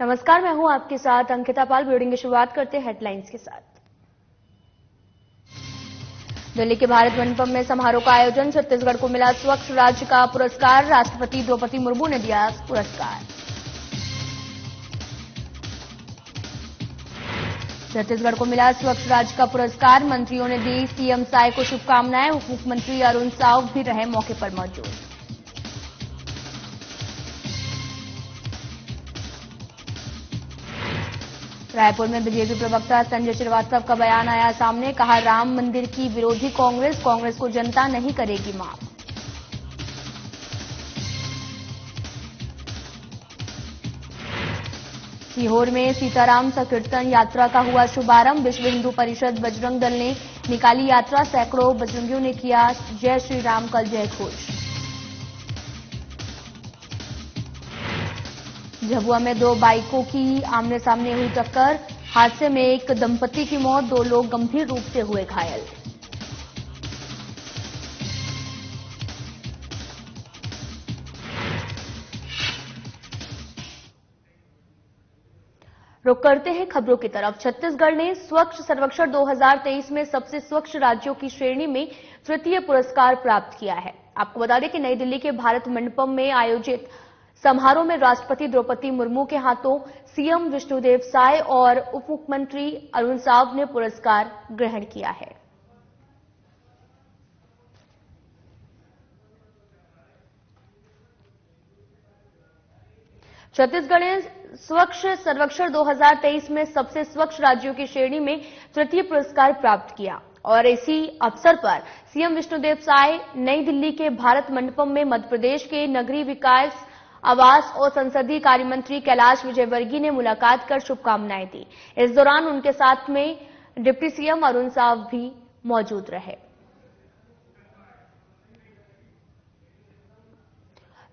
नमस्कार, मैं हूं आपके साथ अंकिता पाल। ब्रीडिंग की शुरुआत करते हैं हेडलाइंस के साथ। दिल्ली के भारत मंडपम में समारोह का आयोजन, छत्तीसगढ़ को मिला स्वच्छ राज्य का पुरस्कार। राष्ट्रपति द्रौपदी मुर्मू ने दिया पुरस्कार। छत्तीसगढ़ को मिला स्वच्छ राज्य का पुरस्कार, मंत्रियों ने दी सीएम साय को शुभकामनाएं। उप मुख्यमंत्री अरुण साव भी रहे मौके पर मौजूद। रायपुर में बीजेपी प्रवक्ता संजय श्रीवास्तव का बयान आया सामने, कहा राम मंदिर की विरोधी कांग्रेस को जनता नहीं करेगी माफ। सीहोर में सीताराम संकीर्तन यात्रा का हुआ शुभारंभ, विश्व हिंदू परिषद बजरंग दल ने निकाली यात्रा। सैकड़ों बजरंगियों ने किया जय श्री राम का जय घोष। झाबुआ में दो बाइकों की आमने सामने हुई टक्कर, हादसे में एक दंपति की मौत, दो लोग गंभीर रूप से हुए घायल। रुक करते हैं खबरों की तरफ। छत्तीसगढ़ ने स्वच्छ सर्वेक्षण 2023 में सबसे स्वच्छ राज्यों की श्रेणी में तृतीय पुरस्कार प्राप्त किया है। आपको बता दें कि नई दिल्ली के भारत मंडपम में आयोजित समारोह में राष्ट्रपति द्रौपदी मुर्मू के हाथों सीएम विष्णुदेव साय और उप मुख्यमंत्री अरुण साव ने पुरस्कार ग्रहण किया है। छत्तीसगढ़ ने स्वच्छ सर्वेक्षण 2023 में सबसे स्वच्छ राज्यों की श्रेणी में तृतीय पुरस्कार प्राप्त किया और इसी अवसर पर सीएम विष्णुदेव साय नई दिल्ली के भारत मंडपम में मध्य प्रदेश के नगरीय विकास, आवास और संसदीय कार्य मंत्री कैलाश विजयवर्गीय ने मुलाकात कर शुभकामनाएं दी। इस दौरान उनके साथ में डिप्टी सीएम अरुण साव भी मौजूद रहे।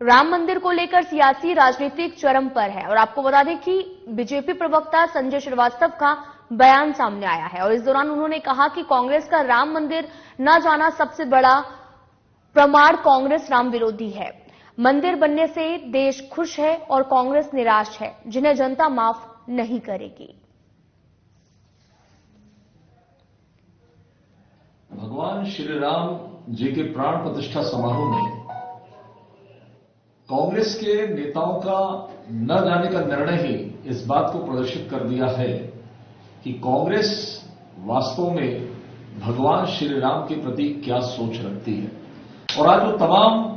राम मंदिर को लेकर सियासी राजनीतिक चरम पर है और आपको बता दें कि बीजेपी प्रवक्ता संजय श्रीवास्तव का बयान सामने आया है और इस दौरान उन्होंने कहा कि कांग्रेस का राम मंदिर न जाना सबसे बड़ा प्रमाण कांग्रेस राम विरोधी है। मंदिर बनने से देश खुश है और कांग्रेस निराश है, जिन्हें जनता माफ नहीं करेगी। भगवान श्री राम जी के प्राण प्रतिष्ठा समारोह में कांग्रेस के नेताओं का न जाने का निर्णय ही इस बात को प्रदर्शित कर दिया है कि कांग्रेस वास्तव में भगवान श्री राम के प्रति क्या सोच रखती है। और आज वो तमाम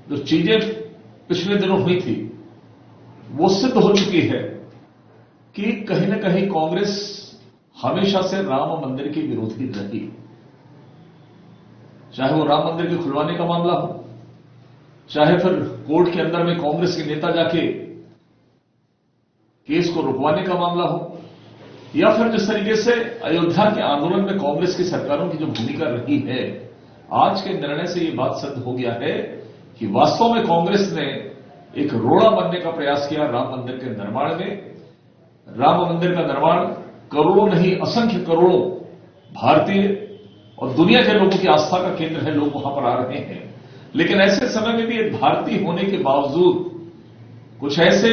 जो चीजें पिछले दिनों हुई थी वो सिद्ध हो चुकी है कि कहीं न कहीं कांग्रेस हमेशा से राम मंदिर की विरोधी रही। चाहे वो राम मंदिर के खुलवाने का मामला हो, चाहे फिर कोर्ट के अंदर में कांग्रेस के नेता जाके केस को रुकवाने का मामला हो, या फिर जिस तरीके से अयोध्या के आंदोलन में कांग्रेस की सरकारों की जो भूमिका रही है, आज के निर्णय से ये बात सिद्ध हो गया है कि वास्तव में कांग्रेस ने एक रोड़ा बनने का प्रयास किया राम मंदिर के निर्माण में। राम मंदिर का निर्माण करोड़ों नहीं असंख्य करोड़ों भारतीय और दुनिया के लोगों की आस्था का केंद्र है, लोग वहां पर आ रहे हैं। लेकिन ऐसे समय में भी एक भारतीय होने के बावजूद कुछ ऐसे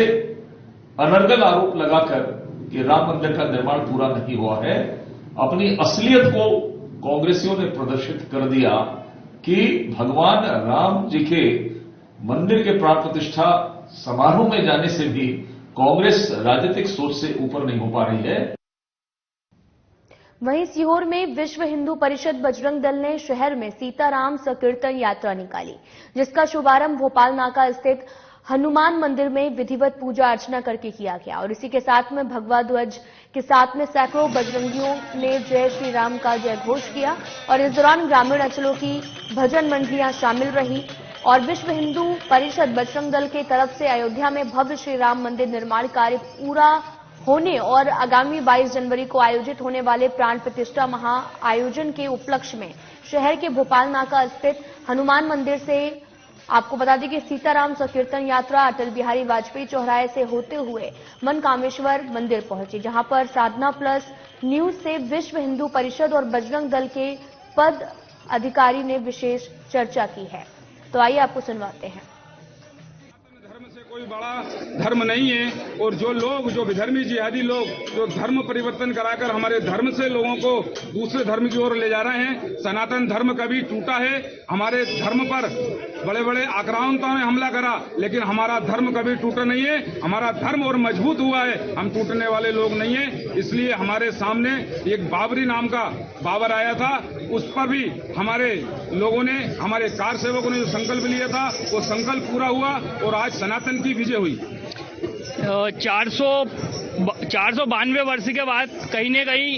अनर्गल आरोप लगाकर कि राम मंदिर का निर्माण पूरा नहीं हुआ है, अपनी असलियत को कांग्रेसियों ने प्रदर्शित कर दिया कि भगवान राम जी के मंदिर के प्राण प्रतिष्ठा समारोह में जाने से भी कांग्रेस राजनीतिक सोच से ऊपर नहीं हो पा रही है। वहीं सीहोर में विश्व हिंदू परिषद बजरंग दल ने शहर में सीताराम संकीर्तन यात्रा निकाली, जिसका शुभारंभ भोपाल नाका स्थित हनुमान मंदिर में विधिवत पूजा अर्चना करके किया गया और इसी के साथ में भगवा ध्वज के साथ में सैकड़ों बजरंगियों ने जय श्री राम का जय घोष किया और इस दौरान ग्रामीण अंचलों की भजन मंडलियां शामिल रही और विश्व हिंदू परिषद बजरंग दल की तरफ से अयोध्या में भव्य श्री राम मंदिर निर्माण कार्य पूरा होने और आगामी 22 जनवरी को आयोजित होने वाले प्राण प्रतिष्ठा महा आयोजन के उपलक्ष्य में शहर के भोपाल नाका स्थित हनुमान मंदिर से आपको बता दें कि सीताराम संकीर्तन यात्रा अटल बिहारी वाजपेयी चौराहे से होते हुए मनकामेश्वर मंदिर पहुंची, जहां पर साधना प्लस न्यूज से विश्व हिंदू परिषद और बजरंग दल के पद अधिकारी ने विशेष चर्चा की है। तो आइए आपको सुनवाते हैं। धर्म से कोई बड़ा धर्म नहीं है और जो लोग, जो विधर्मी जिहादी लोग जो धर्म परिवर्तन कराकर हमारे धर्म से लोगों को दूसरे धर्म की ओर ले जा रहे हैं, सनातन धर्म कभी टूटा है। हमारे धर्म पर बड़े बड़े आक्रांताओं ने हमला करा, लेकिन हमारा धर्म कभी टूटा नहीं है। हमारा धर्म और मजबूत हुआ है, हम टूटने वाले लोग नहीं है। इसलिए हमारे सामने एक बाबरी नाम का बाबर आया था, उस पर भी हमारे लोगों ने, हमारे कार सेवकों ने जो संकल्प लिया था वो संकल्प पूरा हुआ और आज सनातन की विजय हुई। 492 वर्ष के बाद कहीं न कहीं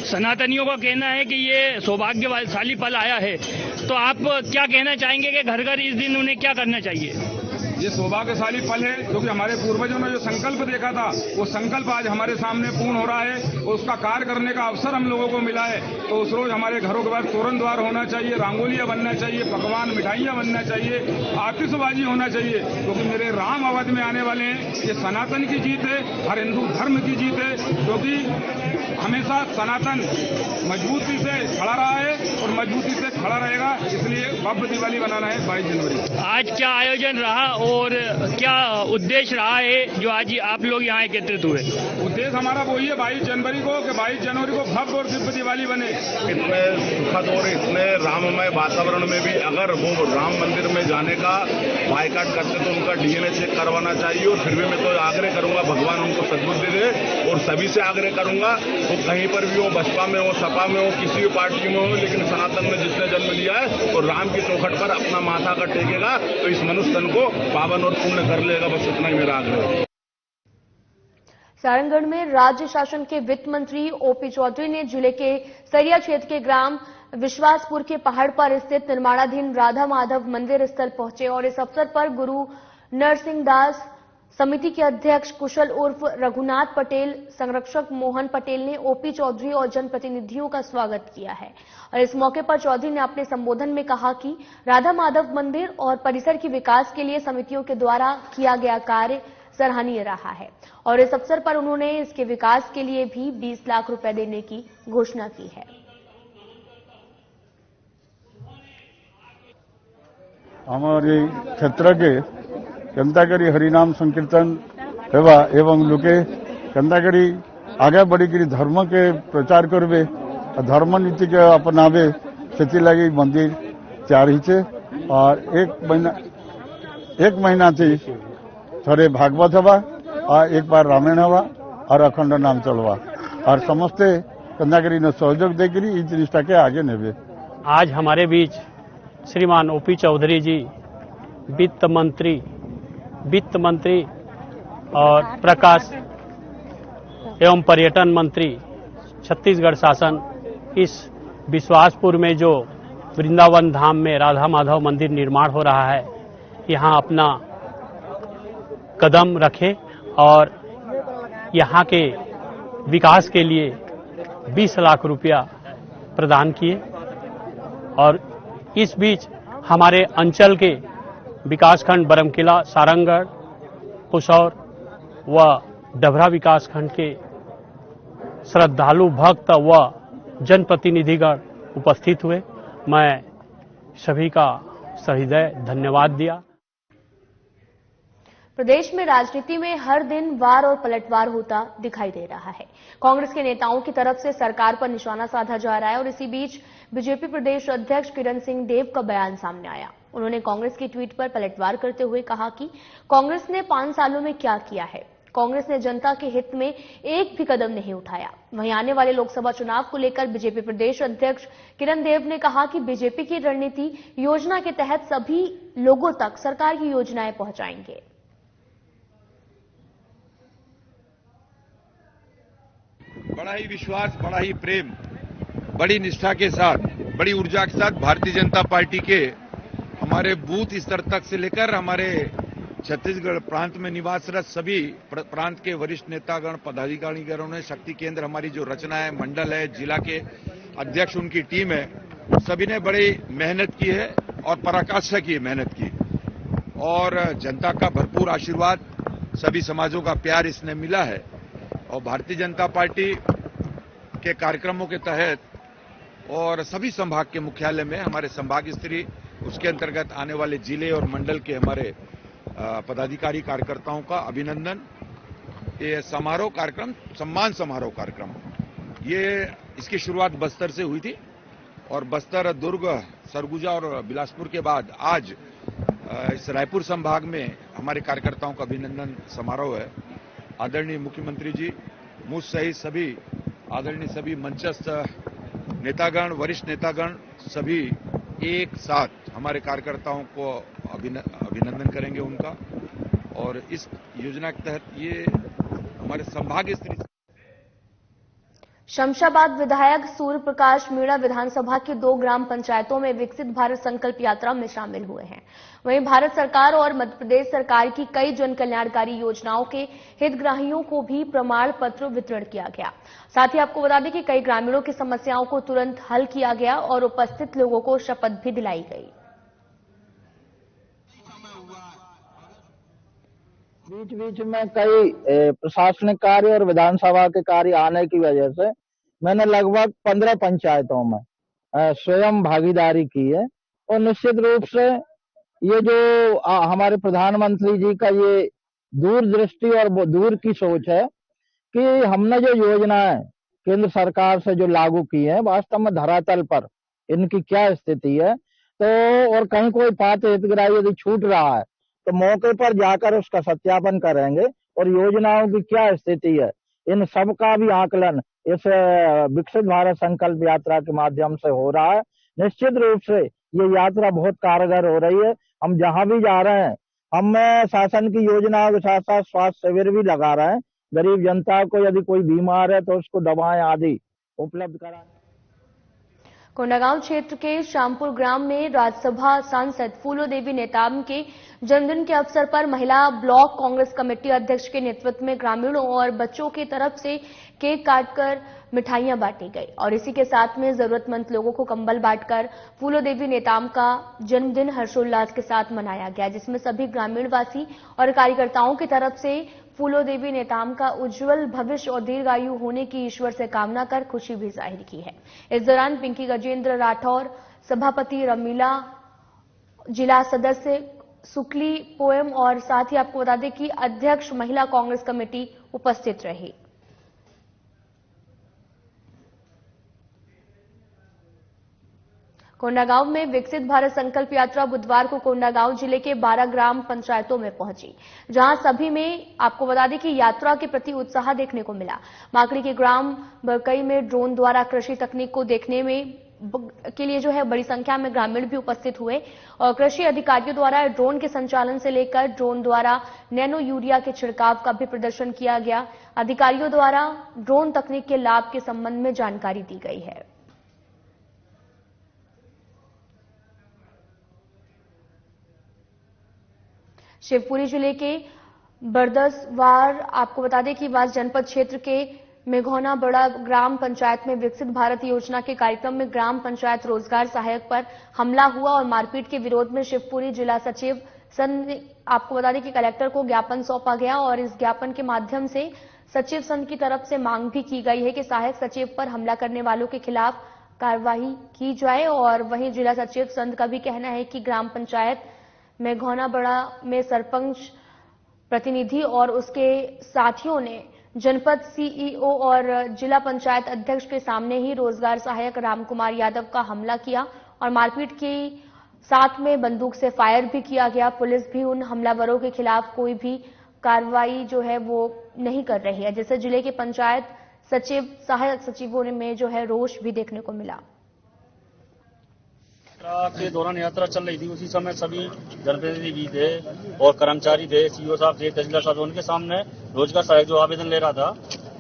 सनातनियों का कहना है कि ये सौभाग्यशाली पल आया है, तो आप क्या कहना चाहेंगे कि घर घर इस दिन उन्हें क्या करना चाहिए? ये सौभाग्यशाली पल है क्योंकि हमारे पूर्वजों ने जो संकल्प देखा था वो संकल्प आज हमारे सामने पूर्ण हो रहा है और उसका कार्य करने का अवसर हम लोगों को मिला है। तो उस रोज हमारे घरों के बाहर तोरण द्वार होना चाहिए, रंगोलियां बनना चाहिए, पकवान मिठाइयां बनना चाहिए, आतिशबाजी होना चाहिए, क्योंकि मेरे राम अवध में आने वाले हैं। ये सनातन की जीत है, हर हिंदू धर्म की जीत है, क्योंकि हमेशा सनातन मजबूती से खड़ा रहा है और मजबूती से खड़ा रहेगा। इसलिए भव्य दिवाली बनाना है 22 जनवरी। आज क्या आयोजन रहा और क्या उद्देश्य रहा है जो आज आप लोग यहाँ एकत्रित हुए? उद्देश्य हमारा वही है 22 जनवरी को कि 22 जनवरी को भव्य और दिव्य दिवाली बने। इतने सुखद और इतने राममय वातावरण में भी अगर वो राम मंदिर में जाने का बायकाट करते तो उनका डीएनए चेक करवाना चाहिए। और फिर भी मैं तो आग्रह करूंगा भगवान उनको सद्बुद्धि दे, और सभी से आग्रह करूंगा वो कहीं पर भी हो, बसपा में हो, सपा में हो, किसी भी पार्टी में हो, लेकिन सनातन में जिसने जन्म लिया है और राम की चौखट पर अपना माथा का टेकेगा तो इस मनुष्य तन को पावन और पूर्ण कर लेगा। बस इतना ही मेरा आग्रह है। सारंगढ़ में राज्य शासन के वित्त मंत्री ओपी चौधरी ने जिले के सरिया क्षेत्र के ग्राम विश्वासपुर के पहाड़ पर स्थित निर्माणाधीन राधा माधव मंदिर स्थल पहुंचे और इस अवसर पर गुरु नरसिंह दास समिति के अध्यक्ष कुशल उर्फ रघुनाथ पटेल, संरक्षक मोहन पटेल ने ओपी चौधरी और जनप्रतिनिधियों का स्वागत किया है। और इस मौके पर चौधरी ने अपने संबोधन में कहा कि राधा माधव मंदिर और परिसर के विकास के लिए समितियों के द्वारा किया गया कार्य सराहनीय रहा है और इस अवसर पर उन्होंने इसके विकास के लिए भी 20 लाख रुपए देने की घोषणा की है। हमारे क्षेत्र के केन्ता करी हरिनाम संकीर्तन हेबा एवं लोके केन्ता करी आगे बढ़ी धर्म के प्रचार करबे, धर्म नीति के अपनाबे, से लगी मंदिर तैयार हिचे। और एक महीना थी थोड़े भागवत हवा और एक बार रामायण हवा और अखंड नाम चलवा और समस्ते केन्ता करी ने सहयोग देकर इस जिनिसटा के आगे नेबे। आज हमारे बीच श्रीमान ओपी चौधरी जी वित्त मंत्री और प्रकाश एवं पर्यटन मंत्री छत्तीसगढ़ शासन इस विश्वासपुर में जो वृंदावन धाम में राधा माधव मंदिर निर्माण हो रहा है, यहाँ अपना कदम रखे और यहाँ के विकास के लिए 20 लाख रुपया प्रदान किए। और इस बीच हमारे अंचल के विकासखंड बरमकिला, सारंगढ़, कुशौर व डभरा विकासखंड के श्रद्धालु भक्त व जनप्रतिनिधिगण उपस्थित हुए। मैं सभी का सहृदय धन्यवाद दिया। प्रदेश में राजनीति में हर दिन वार और पलटवार होता दिखाई दे रहा है। कांग्रेस के नेताओं की तरफ से सरकार पर निशाना साधा जा रहा है और इसी बीच बीजेपी प्रदेश अध्यक्ष किरण सिंह देव का बयान सामने आया। उन्होंने कांग्रेस की ट्वीट पर पलटवार करते हुए कहा कि कांग्रेस ने 5 सालों में क्या किया है। कांग्रेस ने जनता के हित में एक भी कदम नहीं उठाया। वहीं आने वाले लोकसभा चुनाव को लेकर बीजेपी प्रदेश अध्यक्ष किरण देव ने कहा कि बीजेपी की रणनीति योजना के तहत सभी लोगों तक सरकार की योजनाएं पहुंचाएंगे। बड़ा ही विश्वास, बड़ा ही प्रेम, बड़ी निष्ठा के साथ, बड़ी ऊर्जा के साथ भारतीय जनता पार्टी के हमारे बूथ स्तर तक से लेकर हमारे छत्तीसगढ़ प्रांत में निवासरत सभी प्रांत के वरिष्ठ नेतागण, पदाधिकारीगणों ने शक्ति केंद्र हमारी जो रचना है, मंडल है, जिला के अध्यक्ष उनकी टीम है, सभी ने बड़ी मेहनत की है और पराकाष्ठा की मेहनत की और जनता का भरपूर आशीर्वाद, सभी समाजों का प्यार इसने मिला है। और भारतीय जनता पार्टी के कार्यक्रमों के तहत और सभी संभाग के मुख्यालय में हमारे संभाग स्तरीय, उसके अंतर्गत आने वाले जिले और मंडल के हमारे पदाधिकारी कार्यकर्ताओं का अभिनंदन। ये समारोह कार्यक्रम, सम्मान समारोह कार्यक्रम, ये इसकी शुरुआत बस्तर से हुई थी और बस्तर, दुर्ग, सरगुजा और बिलासपुर के बाद आज इस रायपुर संभाग में हमारे कार्यकर्ताओं का अभिनंदन समारोह है। आदरणीय मुख्यमंत्री जी, मुझ सहित सभी आदरणीय सभी मंचस्थ नेतागण, वरिष्ठ नेतागण सभी एक साथ हमारे कार्यकर्ताओं को अभिनंदन करेंगे उनका। और इस योजना के तहत ये हमारे संभागीय स्तर शमशाबाद विधायक सूर्य प्रकाश मीणा विधानसभा की 2 ग्राम पंचायतों में विकसित भारत संकल्प यात्रा में शामिल हुए हैं। वहीं भारत सरकार और मध्य प्रदेश सरकार की कई जन कल्याणकारी योजनाओं के हितग्राहियों को भी प्रमाण पत्र वितरण किया गया। साथ ही आपको बता दें कि कई ग्रामीणों की समस्याओं को तुरंत हल किया गया और उपस्थित लोगों को शपथ भी दिलाई गई। बीच बीच में कई प्रशासनिक कार्य और विधानसभा के कार्य आने की वजह से मैंने लगभग 15 पंचायतों में स्वयं भागीदारी की है। और निश्चित रूप से ये जो हमारे प्रधानमंत्री जी का ये दूरदृष्टि और दूर की सोच है कि हमने जो योजनाएं केंद्र सरकार से जो लागू की है, वास्तव में धरातल पर इनकी क्या स्थिति है, तो और कहीं कोई पात्र हितग्राही यदि छूट रहा है तो मौके पर जाकर उसका सत्यापन करेंगे और योजनाओं की क्या स्थिति है, इन सब का भी आकलन इस विकसित भारत संकल्प यात्रा के माध्यम से हो रहा है। निश्चित रूप से ये यात्रा बहुत कारगर हो रही है। हम जहां भी जा रहे हैं, हम शासन की योजनाओं के साथ साथ स्वास्थ्य शिविर भी लगा रहे हैं। गरीब जनता को यदि कोई बीमार है तो उसको दवाएं आदि उपलब्ध कराएं। कोंडागांव क्षेत्र के श्यामपुर ग्राम में राज्यसभा सांसद फूलो देवी नेताम के जन्मदिन के अवसर पर महिला ब्लॉक कांग्रेस कमेटी अध्यक्ष के नेतृत्व में ग्रामीणों और बच्चों की तरफ से केक काटकर मिठाइयां बांटी गई और इसी के साथ में जरूरतमंद लोगों को कंबल बांटकर फूलो देवी नेताम का जन्मदिन हर्षोल्लास के साथ मनाया गया, जिसमें सभी ग्रामीणवासी और कार्यकर्ताओं की तरफ से फूलो देवी नेताम का उज्जवल भविष्य और दीर्घायु होने की ईश्वर से कामना कर खुशी भी जाहिर की है। इस दौरान पिंकी गजेंद्र राठौर, सभापति रमीला, जिला सदस्य सुकली पोएम और साथ ही आपको बता दें कि अध्यक्ष महिला कांग्रेस कमेटी उपस्थित रही। कोंडागांव में विकसित भारत संकल्प यात्रा बुधवार को कोंडागांव जिले के 12 ग्राम पंचायतों में पहुंची, जहां सभी में आपको बता दें कि यात्रा के प्रति उत्साह देखने को मिला। माकड़ी के ग्राम बरकई में ड्रोन द्वारा कृषि तकनीक को देखने में के लिए जो है बड़ी संख्या में ग्रामीण भी उपस्थित हुए और कृषि अधिकारियों द्वारा ड्रोन के संचालन से लेकर ड्रोन द्वारा नैनो यूरिया के छिड़काव का भी प्रदर्शन किया गया। अधिकारियों द्वारा ड्रोन तकनीक के लाभ के संबंध में जानकारी दी गई है। शिवपुरी जिले के बरदसवार आपको बता दें कि वास जनपद क्षेत्र के मेघौना बड़ा ग्राम पंचायत में विकसित भारत योजना के कार्यक्रम में ग्राम पंचायत रोजगार सहायक पर हमला हुआ और मारपीट के विरोध में शिवपुरी जिला सचिव संघ आपको बता दें कि कलेक्टर को ज्ञापन सौंपा गया और इस ज्ञापन के माध्यम से सचिव संघ की तरफ से मांग भी की गई है कि सहायक सचिव पर हमला करने वालों के खिलाफ कार्रवाई की जाए। और वहीं जिला सचिव संघ का भी कहना है कि ग्राम पंचायत मेघौना बड़ा में सरपंच प्रतिनिधि और उसके साथियों ने जनपद सीईओ और जिला पंचायत अध्यक्ष के सामने ही रोजगार सहायक रामकुमार यादव का हमला किया और मारपीट के साथ में बंदूक से फायर भी किया गया। पुलिस भी उन हमलावरों के खिलाफ कोई भी कार्रवाई जो है वो नहीं कर रही है, जिससे जिले के पंचायत सचिव सहायक सचिवों में जो है रोष भी देखने को मिला। के दौरान यात्रा चल रही थी, उसी समय सभी जनप्रतिनिधि भी थे और कर्मचारी थे, सीईओ साहब थे, तहसीलदार साहब, उनके सामने रोजगार सहायक जो आवेदन ले रहा था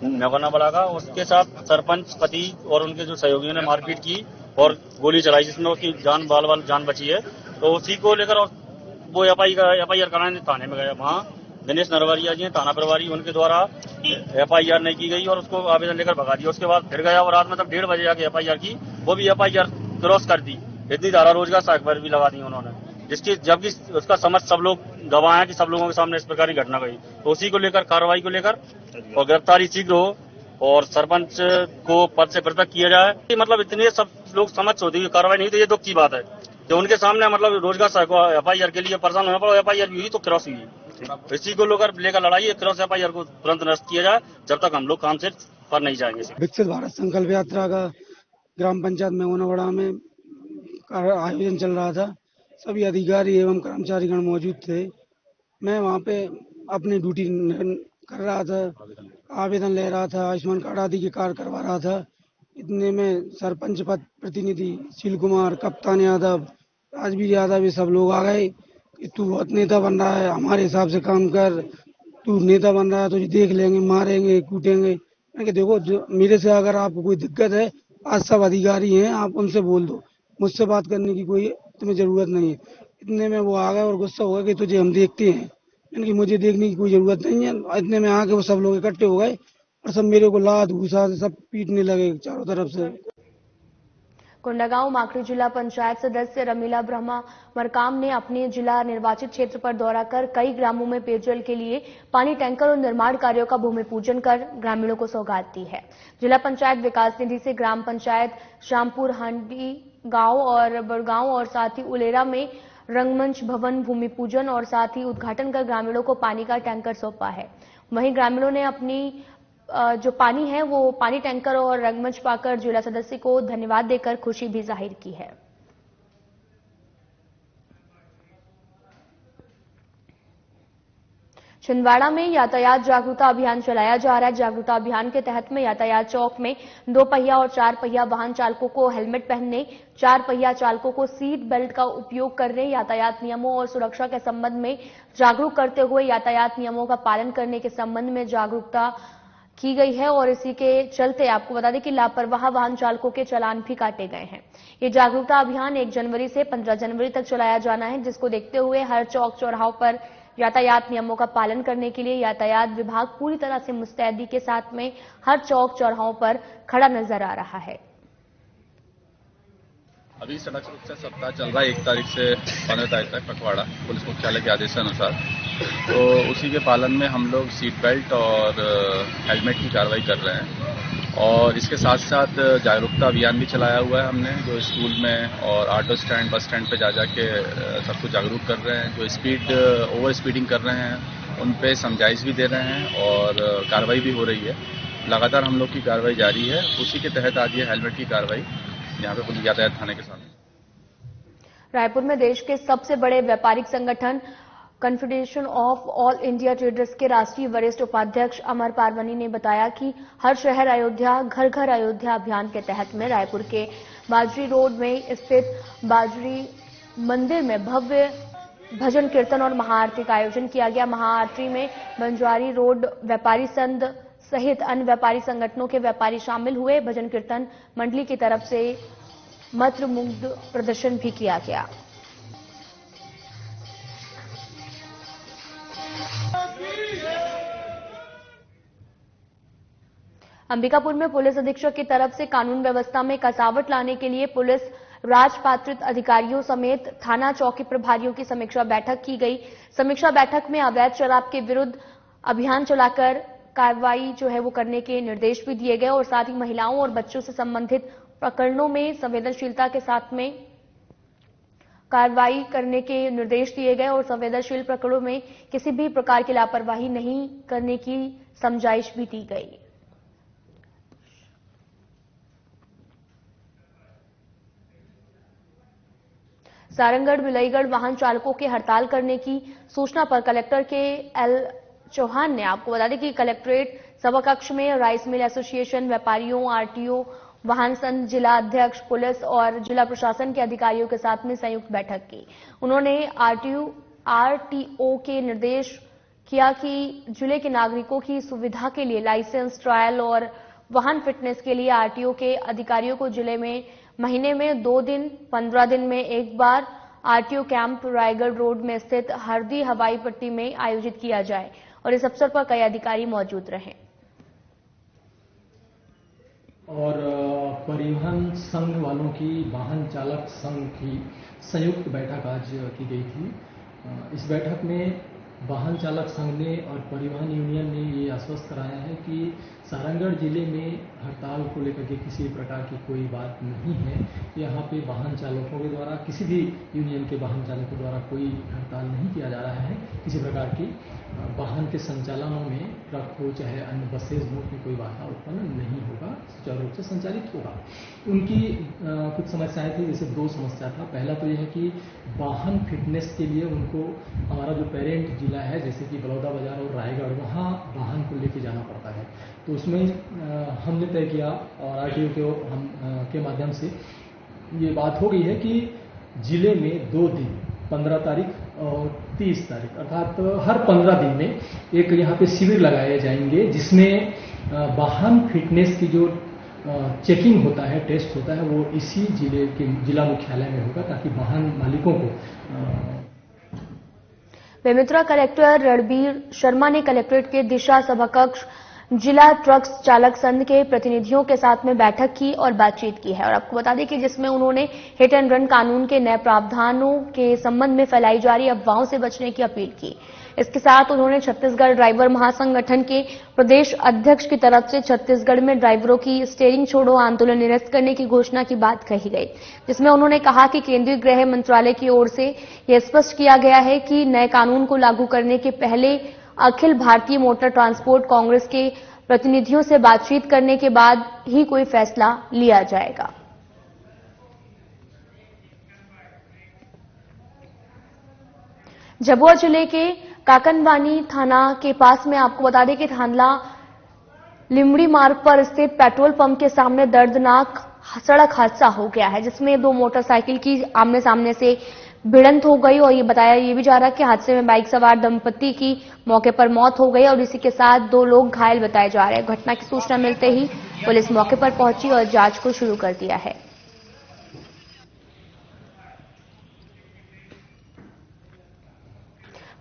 मेघौना बड़ा का, उसके साथ सरपंच पति और उनके जो सहयोगियों ने मारपीट की और गोली चलाई, जिसमें उसकी बाल जान बची है। तो उसी को लेकर वो एफआईआर कराने थाने में गया। वहाँ दिनेश नरवरिया जी थाना प्रभारी, उनके द्वारा एफआईआर नहीं की गई और उसको आवेदन लेकर भगा दिया। उसके बाद फिर गया और रात में तब 1:30 बजे जाके एफआईआर की, वो भी एफआईआर क्रॉस कर दी। इतनी धारा रोजगार सहायक पर भी लगा दी उन्होंने, जिसकी जबकि उसका समझ सब लोग गवाह हैं कि सब लोगों के सामने इस प्रकार की घटना गई। तो उसी को लेकर कार्रवाई को लेकर और गिरफ्तारी शीघ्र हो और सरपंच को पद से पृथक किया जाए। मतलब इतने सब लोग समझ होती है, कार्रवाई नहीं तो ये दुख की बात है। तो उनके सामने मतलब रोजगार सहायक को FIR के लिए परेशान होना पड़ा, FIR भी हुई तो क्रॉस हुई। इसी को लेकर लड़ाई, क्रॉस FIR को तुरंत निरस्त किया जाए, जब तक हम लोग काम से पर नहीं जाएंगे। विकसित भारत संकल्प यात्रा का ग्राम पंचायत मेमोनावाड़ा में आयोजन चल रहा था। सभी अधिकारी एवं कर्मचारीगण मौजूद थे। मैं वहाँ पे अपनी ड्यूटी कर रहा था, आवेदन ले रहा था, आयुष्मान कार्ड आदि के कार्य करवा रहा था। इतने में सरपंच पद प्रतिनिधि शील कुमार, कप्तान यादव, राजवीर यादव, ये सब लोग आ गए कि तू बहुत नेता बन रहा है, हमारे हिसाब से काम कर, तू नेता बन रहा है तो देख लेंगे, मारेंगे, कूटेंगे। मैंने कहा देखो, जो मेरे से अगर आपको कोई दिक्कत है, आज सब अधिकारी हैं, आप उनसे बोल दो, मुझसे बात करने की कोई तुम्हें जरूरत नहीं है। इतने में वो आ गए और गुस्सा हो गया कि तुझे हम देखते हैं। यानी मुझे देखने की कोई जरूरत नहीं है। इतने में आके वो सब लोग इकट्ठे हो गए और सब मेरे को लात घूसा से सब पीटने लगे चारों तरफ से। कोंडागांव माकड़ी जिला पंचायत सदस्य रमीला ब्रह्मा मरकाम ने अपने जिला निर्वाचित क्षेत्र पर दौरा कर कई ग्रामों में पेयजल के लिए पानी टैंकर और निर्माण कार्यों का भूमि पूजन कर ग्रामीणों को सौगात दी है। जिला पंचायत विकास निधि से ग्राम पंचायत श्यामपुर हांडी गांव और बड़गांव और साथ ही उलेरा में रंगमंच भवन भूमि पूजन और साथ ही उद्घाटन कर ग्रामीणों को पानी का टैंकर सौंपा है। वहीं ग्रामीणों ने अपनी जो पानी है वो पानी टैंकर और रंगमंच पाकर जिला सदस्य को धन्यवाद देकर खुशी भी जाहिर की है। छिंदवाड़ा में यातायात जागरूकता अभियान चलाया जा रहा है। जागरूकता अभियान के तहत में यातायात चौक में 2 पहिया और 4 पहिया वाहन चालकों को हेलमेट पहनने, 4 पहिया चालकों को सीट बेल्ट का उपयोग करने, यातायात नियमों और सुरक्षा के संबंध में जागरूक करते हुए यातायात नियमों का पालन करने के संबंध में जागरूकता की गई है। और इसी के चलते आपको बता दें कि लापरवाह वाहन चालकों के चालान भी काटे गए हैं। ये जागरूकता अभियान 1 जनवरी से 15 जनवरी तक चलाया जाना है, जिसको देखते हुए हर चौक चौराहों पर यातायात नियमों का पालन करने के लिए यातायात विभाग पूरी तरह से मुस्तैदी के साथ में हर चौक चौराहों पर खड़ा नजर आ रहा है। अभी सड़क सुरक्षा सप्ताह चल रहा है 1 तारीख से 15 तारीख तक पखवाड़ा पुलिस मुख्यालय के आदेशानुसार। तो उसी के पालन में हम लोग सीट बेल्ट और हेलमेट की कार्रवाई कर रहे हैं। और इसके साथ साथ जागरूकता अभियान भी चलाया हुआ है हमने, जो स्कूल में और ऑटो स्टैंड, बस स्टैंड पे जा के सबको जागरूक कर रहे हैं। जो ओवर स्पीडिंग कर रहे हैं उन पे समझाइश भी दे रहे हैं और कार्रवाई भी हो रही है। लगातार हम लोग की कार्रवाई जारी है। उसी के तहत आज ये हेलमेट की कार्रवाई यहाँ पे पुलिस यातायात थाने के सामने। रायपुर में देश के सबसे बड़े व्यापारिक संगठन confederation of all India traders के राष्ट्रीय वरिष्ठ उपाध्यक्ष अमर पारवानी ने बताया कि हर शहर अयोध्या, घर घर अयोध्या अभियान के तहत में रायपुर के बाजरी रोड में स्थित बाजरी मंदिर में भव्य भजन कीर्तन और महाआरती का आयोजन किया गया। महाआरती में बंजारी रोड व्यापारी संघ सहित अन्य व्यापारी संगठनों के व्यापारी शामिल हुए। भजन कीर्तन मंडली की तरफ से मंत्रमुग्ध प्रदर्शन भी किया गया। अंबिकापुर में पुलिस अधीक्षक की तरफ से कानून व्यवस्था में कसावट लाने के लिए पुलिस राजपात्रित अधिकारियों समेत थाना चौकी प्रभारियों की समीक्षा बैठक की गई। समीक्षा बैठक में अवैध शराब के विरुद्ध अभियान चलाकर कार्रवाई जो है वो करने के निर्देश भी दिए गए और साथ ही महिलाओं और बच्चों से संबंधित प्रकरणों में संवेदनशीलता के साथ में कार्रवाई करने के निर्देश दिए गए और संवेदनशील प्रकरणों में किसी भी प्रकार की लापरवाही नहीं करने की समझाइश भी दी गई। सारंगगढ़ बिलईगढ़ वाहन चालकों के हड़ताल करने की सूचना पर कलेक्टर के एल चौहान ने आपको बता दें कि कलेक्ट्रेट सभाकक्ष में राइस मिल एसोसिएशन, व्यापारियों, आरटीओ, वाहन संघ, जिला अध्यक्ष, पुलिस और जिला प्रशासन के अधिकारियों के साथ में संयुक्त बैठक की। उन्होंने आरटीओ के निर्देश किया कि जिले के नागरिकों की सुविधा के लिए लाइसेंस, ट्रायल और वाहन फिटनेस के लिए आरटीओ के अधिकारियों को जिले में महीने में 2 दिन, 15 दिन में एक बार आरटीओ कैंप रायगढ़ रोड में स्थित हरदी हवाई पट्टी में आयोजित किया जाए और इस अवसर पर कई अधिकारी मौजूद रहे। और परिवहन संघ वालों की वाहन चालक संघ की संयुक्त बैठक आज की गई थी। इस बैठक में वाहन चालक संघ ने और परिवहन यूनियन ने ये आश्वस्त कराया है कि सारंगगढ़ जिले में हड़ताल को लेकर के किसी प्रकार की कोई बात नहीं है। यहाँ पे वाहन चालकों के द्वारा, किसी भी यूनियन के वाहन चालकों द्वारा कोई हड़ताल नहीं किया जा रहा है। किसी प्रकार की वाहन के संचालनों में, ट्रक हो चाहे अन्य बसेज हो, में कोई बाधा उत्पन्न नहीं होगा, सुचारू रूप से संचालित होगा। उनकी कुछ समस्याएं थी, जैसे 2 समस्या था। पहला तो यह है कि वाहन फिटनेस के लिए उनको हमारा जो पेरेंट जिला है, जैसे कि बलौदाबाजार और रायगढ़, वहाँ वाहन को लेके जाना पड़ता है। तो उसमें हमने तय किया और आरटीओ के माध्यम से ये बात हो गई है कि जिले में 2 दिन, 15 तारीख और 30 तारीख, अर्थात हर 15 दिन में एक यहाँ पे शिविर लगाए जाएंगे, जिसमें वाहन फिटनेस की जो चेकिंग होता है, टेस्ट होता है, वो इसी जिले के जिला मुख्यालय में होगा, ताकि वाहन मालिकों को बेमेतरा कलेक्टर रणबीर शर्मा ने कलेक्ट्रेट के दिशा सभाकक्ष जिला ट्रक चालक संघ के प्रतिनिधियों के साथ में बैठक की और बातचीत की है। और आपको बता दें कि जिसमें उन्होंने हिट एंड रन कानून के नए प्रावधानों के संबंध में फैलाई जा रही अफवाहों से बचने की अपील की। इसके साथ उन्होंने छत्तीसगढ़ ड्राइवर महासंगठन के प्रदेश अध्यक्ष की तरफ से छत्तीसगढ़ में ड्राइवरों की स्टीयरिंग छोड़ो आंदोलन निरस्त करने की घोषणा की बात कही गई, जिसमें उन्होंने कहा कि केंद्रीय गृह मंत्रालय की ओर से यह स्पष्ट किया गया है कि नए कानून को लागू करने के पहले अखिल भारतीय मोटर ट्रांसपोर्ट कांग्रेस के प्रतिनिधियों से बातचीत करने के बाद ही कोई फैसला लिया जाएगा। झाबुआ जिले के काकनवानी थाना के पास में आपको बता दें कि थांदला लिमड़ी मार्ग पर स्थित पेट्रोल पंप के सामने दर्दनाक सड़क हादसा हो गया है, जिसमें 2 मोटरसाइकिल की आमने सामने से भिड़ंत हो गई और ये बताया ये भी जा रहा है कि हादसे में बाइक सवार दंपति की मौके पर मौत हो गई और इसी के साथ 2 लोग घायल बताए जा रहे हैं। घटना की सूचना मिलते ही पुलिस मौके पर पहुंची और जांच को शुरू कर दिया है।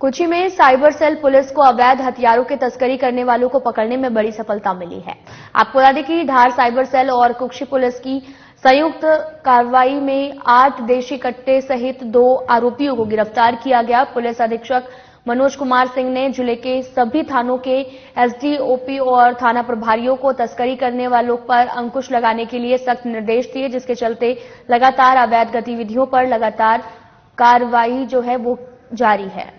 कोची में साइबर सेल पुलिस को अवैध हथियारों की तस्करी करने वालों को पकड़ने में बड़ी सफलता मिली है। आपको बता दें कि धार साइबर सेल और कुक्षी पुलिस की संयुक्त कार्रवाई में 8 देशी कट्टे सहित 2 आरोपियों को गिरफ्तार किया गया। पुलिस अधीक्षक मनोज कुमार सिंह ने जिले के सभी थानों के एसडीओपी और थाना प्रभारियों को तस्करी करने वालों पर अंकुश लगाने के लिए सख्त निर्देश दिए, जिसके चलते लगातार अवैध गतिविधियों पर लगातार कार्रवाई जो है वो जारी है।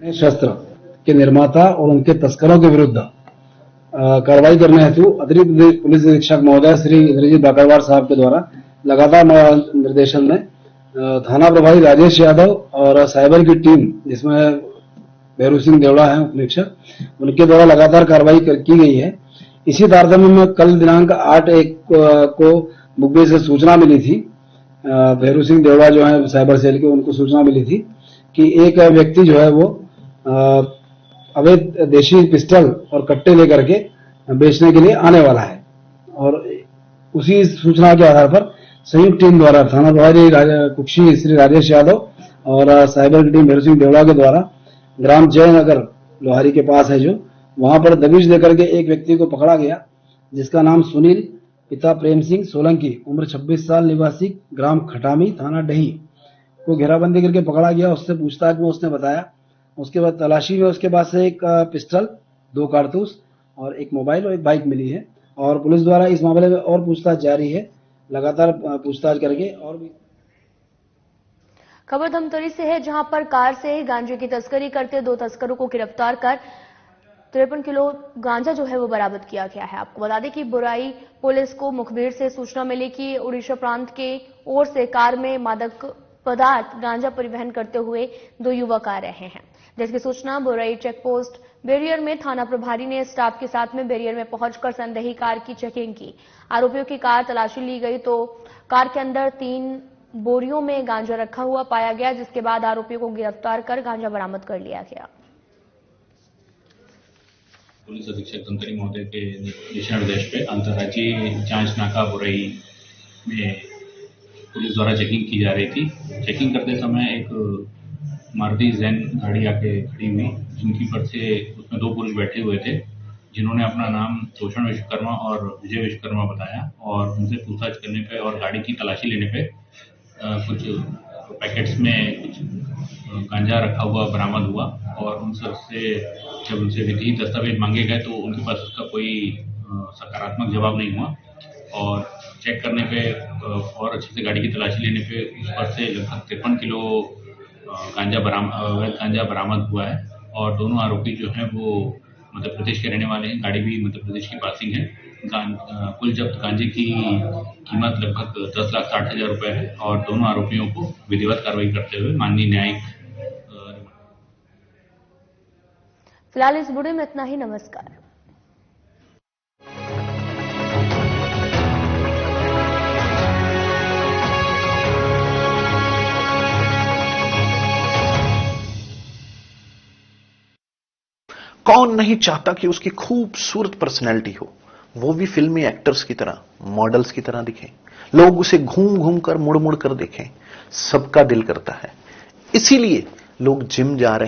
शस्त्र के निर्माता और उनके तस्करों के विरुद्ध कार्रवाई करने हेतु अतिरिक्त पुलिस अधीक्षक महोदय श्री इंद्रजीत बाकरवार साहब के द्वारा लगातार निर्देशन में थाना प्रभारी राजेश यादव और साइबर की टीम, जिसमें भैरू सिंह देवड़ा है उपनिरीक्षक, उनके द्वारा लगातार कार्रवाई की गई है। इसी तारतम्य में कल दिनांक 8/1 को मुखबिर से सूचना मिली थी, भैरू सिंह देवड़ा जो है साइबर सेल के, उनको सूचना मिली थी कि एक व्यक्ति जो है वो अवैध देशी पिस्टल और कट्टे लेकर के बेचने के लिए आने वाला है। और उसी सूचना के आधार पर संयुक्त टीम द्वारा थाना प्रभारी कुक्षी श्री राजेश यादव और साइबर की टीम भैरू सिंह देवड़ा के द्वारा ग्राम जयनगर लोहारी के पास है, जो वहां पर दबिश देकर के एक व्यक्ति को पकड़ा गया, जिसका नाम सुनील पिता प्रेम सिंह सोलंकी, उम्र 26 साल, निवासी ग्राम खटामी, थाना डही को घेराबंदी करके पकड़ा गया। उससे पूछताछ में उसने बताया, उसके बाद तलाशी में उसके पास से एक पिस्टल, 2 कारतूस और एक मोबाइल और एक बाइक मिली है और पुलिस द्वारा इस मामले में और पूछताछ जारी है, लगातार पूछताछ करके। और भी खबर धमतरी से है, जहां पर कार से गांजे की तस्करी करते 2 तस्करों को गिरफ्तार कर 53 किलो गांजा जो है वो बरामद किया गया है। आपको बता दें कि बुराई पुलिस को मुखबिर से सूचना मिली कि उड़ीसा प्रांत के ओर से कार में मादक पदार्थ गांजा परिवहन करते हुए 2 युवक आ रहे हैं, जिसकी सूचना बुराई चेक पोस्ट बैरियर में थाना प्रभारी ने स्टाफ के साथ में बैरियर में पहुंचकर संदेही कार की चेकिंग की। आरोपियों की कार तलाशी ली गई तो कार के अंदर 3 बोरियों में गांजा रखा हुआ पाया गया, जिसके बाद आरोपियों को गिरफ्तार कर गांजा बरामद कर लिया गया। पुलिस अधीक्षक धमतरी महोदय के दिशा निर्देश पे अंतर्राज्यीय जांच नाका बुराई में पुलिस द्वारा चेकिंग की जा रही थी। चेकिंग करते समय एक मारुति जैन गाड़ी आके खड़ी हुई, जिनकी पर से उसमें 2 पुरुष बैठे हुए थे, जिन्होंने अपना नाम तोषण विश्वकर्मा और विजय विश्वकर्मा बताया और उनसे पूछताछ करने पे और गाड़ी की तलाशी लेने पे कुछ पैकेट्स में कुछ गांजा रखा हुआ बरामद हुआ और उन सब से जब उनसे विधिक दस्तावेज मांगे गए तो उनके पास उसका कोई सकारात्मक जवाब नहीं हुआ और चेक करने पे और अच्छे से गाड़ी की तलाशी लेने पे उस पर से लगभग 53 किलो अवैध गांजा बरामद हुआ है और दोनों आरोपी जो हैं वो मध्य प्रदेश के रहने वाले हैं। गाड़ी भी मध्य प्रदेश की पासिंग है। कुल जब्त गांजे की कीमत लगभग 10,60,000 रुपए है और दोनों आरोपियों को विधिवत कार्रवाई करते हुए माननीय न्यायिक। फिलहाल इस बुलेटिन में इतना ही। नमस्कार। कौन नहीं चाहता कि उसकी खूबसूरत पर्सनैलिटी हो, वो भी फिल्मी एक्टर्स की तरह, मॉडल्स की तरह दिखे, लोग उसे घूम घूम कर मुड़ मुड़ कर देखें। सबका दिल करता है, इसीलिए लोग जिम जा रहे हैं।